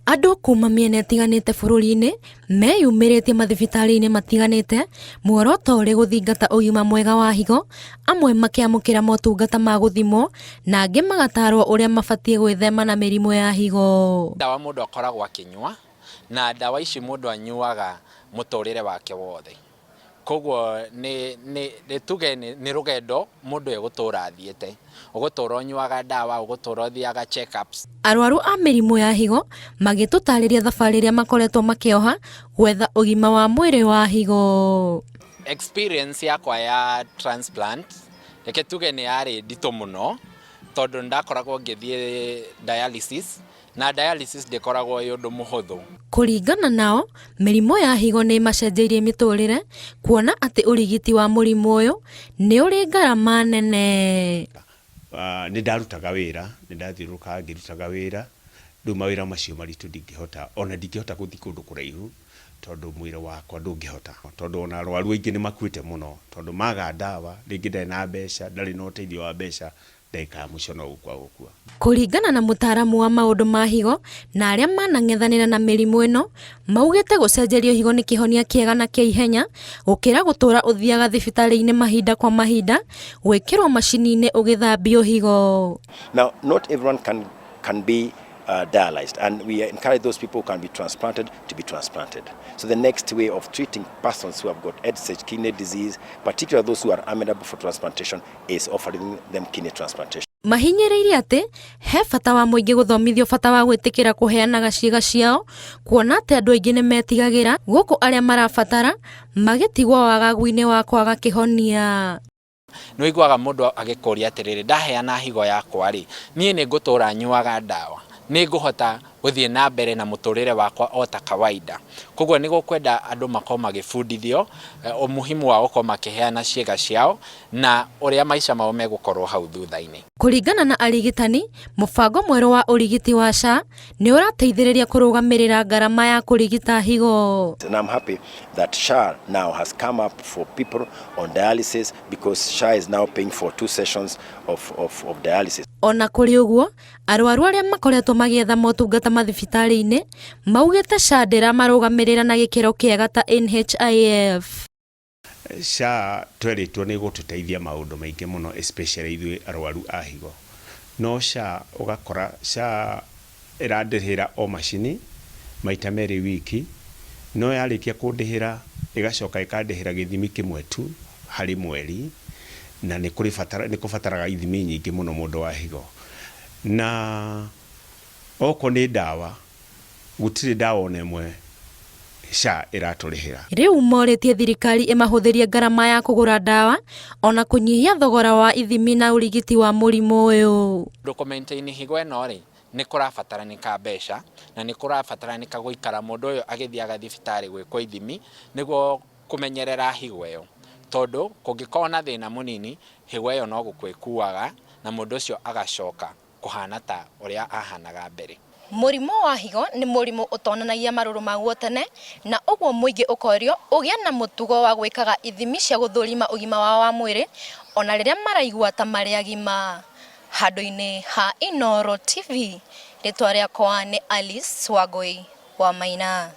Andũ kuma mĩena ĩtiganĩte bũrũri-inĩ meyumĩrĩtie mathibitarĩ-inĩ matiganĩte muoroto ũrĩ gũthingata ũgima mwega wa higo, amwe makĩamũkĩra motungata ma gũthimwo na angĩ magatarwo ũrĩa mabatie gwĩthema na mĩrimũ ya higo. Ndawa mũndũ akoragwo akĩnyua na ndawa ici mũndũ anyuaga mũtũrĩre wake wothe. Koguo nĩ tuge nĩ rũgendo mũndũ egũtũra athiĩte, ũgũtũra ũnyuaga ndawa, ũgũtũra ũthiaga check-ups. Arwaru a mĩrimũ ya higo magĩtũtarĩria thabarĩ ĩrĩa makoretwo makĩoha gwetha ũgima wa mwĩrĩ wa higo. Experience yakwa ya transplant reke tuge nĩ yarĩ nditũ mũno tondũ ndakoragwo ngĩthiĩ dialysis na dialysis ndĩkoragwo ĩ ũndũ mũhũthũ. Kũringana nao, mĩrimũ ya higo nĩ macenjeirie mĩtũrĩre, kuona atĩ ũrigiti wa mũrimũ ũyũ nĩ ũrĩ ngarama nene. Nĩ ndarutaga wĩra, nĩ ndathiũrũrũkaga ngĩrutaga wĩra, rĩu mawĩra macio maritũ ndingĩhota gũthiĩ kũndũ kũraihu tondũ mwĩrĩ wakwa ndũngĩhota, tondũ ona arwaru aingĩ nĩ makuĩte mũno tondũ maga ndawa, rĩngĩ ndarĩ na mbeca, ndarĩ na ũteithio wa mbeca, ndeka mũico no gũkua. Kũringana na mũtaaramu wa maũndũ ma higo na arĩa manang'ethanĩra na mĩrimũ ĩno, maugĩte gũcenjerio higo nĩ kĩhonia kĩega na kĩa ihenya gũkĩra gũtũra ũthiaga thibitarĩ-inĩ mahinda kwa mahinda gwĩkĩrwo macini-inĩ ũgĩthambio higo. Now, not everyone can be dialyzed, and we encourage those people who can be transplanted to be transplanted. So the next way of treating persons who have got end-stage kidney disease, particularly those who are amenable for transplantation, is offering them kidney transplantation. Mahinyĩrĩirie atĩ he bata wa mũingĩ gũthomithio bata wa gwĩtĩkĩra kũheanaga ciĩga ciao, kuona atĩ andũ aingĩ nĩ metigagĩra gũkũ arĩa marabatara magĩtigwo wagagu-inĩ wa kwaga kĩhonia. Nĩ ũiguaga mũndũ agĩkũria atĩrĩrĩ, ndaheana higo yakwa rĩ, niĩ nĩ ngũtũra nyuaga ndawa, nĩ ngũhota gũthiĩ na mbere na mũtũrĩre wakwa o ta kawaida. Koguo nĩ gũkwenda andũ makorwo magĩbundithio umuhimu wa gũkorwo makĩheana ciĩga ciao na ũrĩa maica mao megũkorwo hau thutha-inĩ. Kũringana na arigitani, mũbango mwerũ wa ũrigiti wa SHA nĩ ũrateithĩrĩria kũrũgamĩrĩra ngarama ya kũrigita higo. And I'm happy that SHA now has come up for people on dialysis because SHA is now paying for 2 sessions of dialysis. Ona kũrĩ ũguo, arwaru arĩa makoretwo magĩetha motungata mathibitarĩ-inĩ maugĩte SHA ndĩramarũgamĩrĩra na gĩkĩro kĩega ta NHIF. SHA tweritwo nĩ gũtũteithia maũndũ maingĩ mũno, especially ithuĩ arwaru a higo. No SHA ũgakora SHA ĩrandĩhĩra o macini maita merĩ wiki, no yarĩkia kũndĩhĩra ĩgacoka ĩkandĩhĩra gĩthimi kĩmwe tu harĩ mweri, na nĩ kũbataraga ithimi nyingĩ mũno mũndũ wa higo. Na oko nĩ ndawa, gũtirĩ ndawa ona ĩmwe SHA ĩratũrĩhĩra. Rĩu morĩtie thirikari ĩmahũthĩrie ngarama ya kũgũra ndawa ona kũnyihia thogora wa ithimi na ũrigiti wa mũrimũ ũyũ. Document-inĩ higo ĩno rĩ, nĩ kũrabataranĩka mbeca na nĩ kũrabataranĩka gũikara mũndũ ũyũ agĩthiaga thibitarĩ gwĩkwo ithimi nĩguo kũmenyerera higo ĩyo, tondũ kũngĩkorwo na thĩna mũnini higo ĩyo no gũkua ĩkuaga na mũndũ ũcio agacoka kũhana ta ũrĩa ahanaga mbere. Mũrimũ wa higo nĩ mũrimũ ũtonanagia marũrũ maguo tene, na ũguo mũingĩ ũkorio ũgĩa na mũtugo wa gwĩkaga ithimi cia gũthũrima ũgima wao wa mwĩrĩ ona rĩrĩa maraigua ta marĩ agima. Handũ-inĩ ha Inooro TV, rĩtwa rĩakwa nĩ Alice Wangui wa Maina.